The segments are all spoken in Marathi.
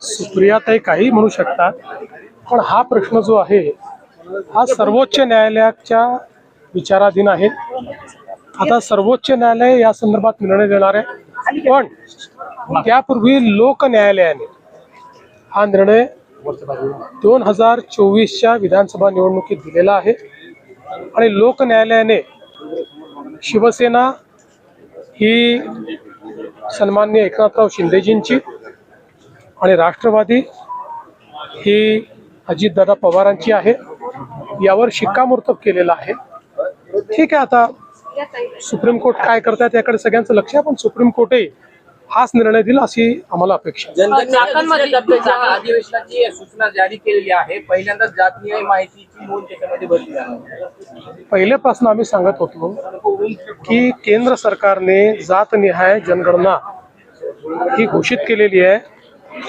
सुप्रियाताई काही म्हणू शकतात, पण हा प्रश्न जो आहे हा सर्वोच्च न्यायालयाच्या विचाराधीन आहे. आता सर्वोच्च न्यायालय या संदर्भात निर्णय देणार आहे, पण त्यापूर्वी लोक न्यायालयाने हा निर्णय 2024च्या विधानसभा निवडणुकीत दिलेला आहे. आणि लोक न्यायालयाने शिवसेना ही सन्माननीय एकनाथराव शिंदेजींची आणि राष्ट्रवादी ही अजितदादा पवारांची आहे, यावर शिक्कामोर्तब केलेला आहे. ठीक आहे, आता सुप्रीम कोर्ट काय करतात याकडे सगळ्यांचं लक्ष आहे, पण सुप्रीम कोर्टही हाच निर्णय दिला अशी आम्हाला अपेक्षा आहे. अधिवेशनाची सूचना जारी केलेली आहे. पहिल्यांदाच जातीय माहितीची नोंद त्याच्यामध्ये भरली जाणार. पहिल्यापासून आम्ही सांगत होतो की केंद्र सरकारने जातनिहाय जनगणना ही घोषित केलेली आहे.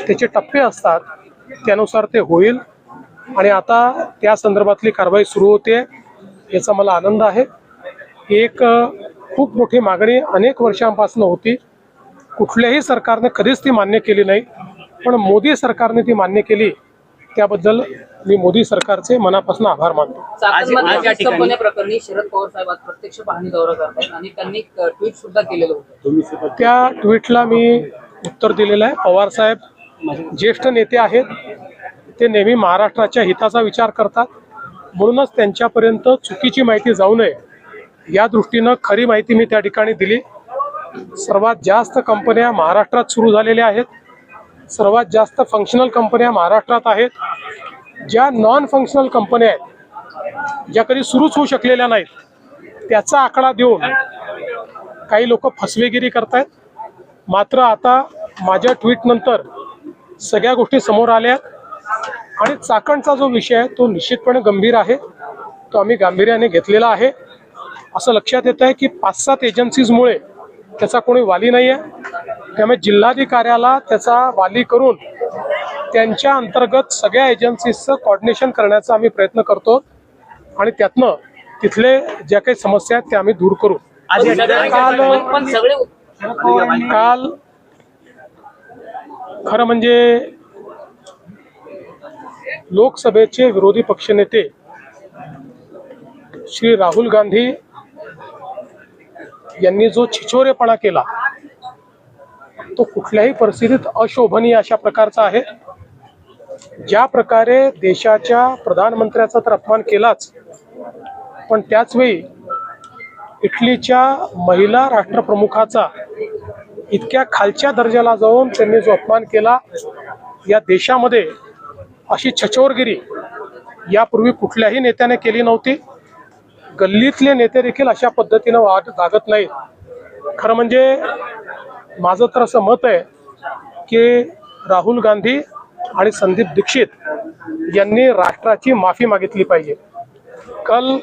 त्याचे टप्पे असतात, त्यानुसार ते होईल आणि आता त्या संदर्भातली कारवाई सुरू होते, याचा मला आनंद आहे. एक खूप मोठी मागणी अनेक वर्षांपासून होती, कुठल्याही सरकारने कधीच ती मान्य केली नाही, पण मोदी सरकारने ती मान्य केली, त्याबद्दल मी मोदी सरकारचे मनापासून आभार मानतो. प्रकरणी शरद पवार साहेब आज प्रत्यक्ष पाहणी दौरा करतात आणि त्यांनी ट्विट सुद्धा केलेलं होतं. त्या ट्विटला मी उत्तर दिलेलं आहे. पवार साहेब ज्येष्ठ नेते आहेत, ते नेहमी महाराष्ट्राच्या हिताचा विचार करतात, म्हणूनच त्यांच्यापर्यंत चुकीची माहिती जाऊ नये या दृष्टीनं खरी माहिती मी त्या ठिकाणी दिली. सर्वात जास्त कंपन्या महाराष्ट्रात सुरू झालेल्या आहेत, सर्वात जास्त फंक्शनल कंपन्या महाराष्ट्रात आहेत. ज्या नॉन फंक्शनल कंपन्या आहेत, ज्या कधी सुरूच होऊ शकलेल्या नाहीत, त्याचा आकडा देऊन काही लोक फसवेगिरी करतायत. मात्र आता माझ्या ट्विटनंतर सगळ्या गोष्टी समोर आल्या आणि चाकणचा जो विषय आहे तो निश्चितपणे गंभीर आहे, तो आम्ही गांभीर्याने घेतलेला आहे. असं लक्षात येत आहे की 5-7 एजन्सीजमुळे त्याचा कोणी वाली नाही आहे, त्यामुळे जिल्हाधिकाऱ्याला त्याचा वाली करून त्यांच्या अंतर्गत सगळ्या एजन्सीजचं कोऑर्डिनेशन करण्याचा आम्ही प्रयत्न करतो आणि त्यातनं तिथले ज्या काही समस्या आहेत त्या आम्ही दूर करू. काल खरं म्हणजे लोकसभेचे विरोधी पक्षनेते श्री राहुल गांधी यांनी जो छिछोरेपणा केला तो कुठल्याही परिस्थितीत अशोभनीय अशा प्रकारचा आहे. ज्या प्रकारे देशाच्या प्रधानमंत्र्याचा तर अपमान केलाच, पण त्याचवेळी इटलीच्या महिला राष्ट्रप्रमुखाचा इतक्या खालच्या दर्जाला जाऊन त्यांनी जो अपमान केला, या देशामध्ये अशी छछोरगिरी यापूर्वी कुठल्याही नेत्याने केली नव्हती. गल्लीतले नेते देखील अशा पद्धतीनं वागत नाहीत. खरं म्हणजे माझं तर असं मत आहे की राहुल गांधी आणि संदीप दीक्षित यांनी राष्ट्राची माफी मागितली पाहिजे. काल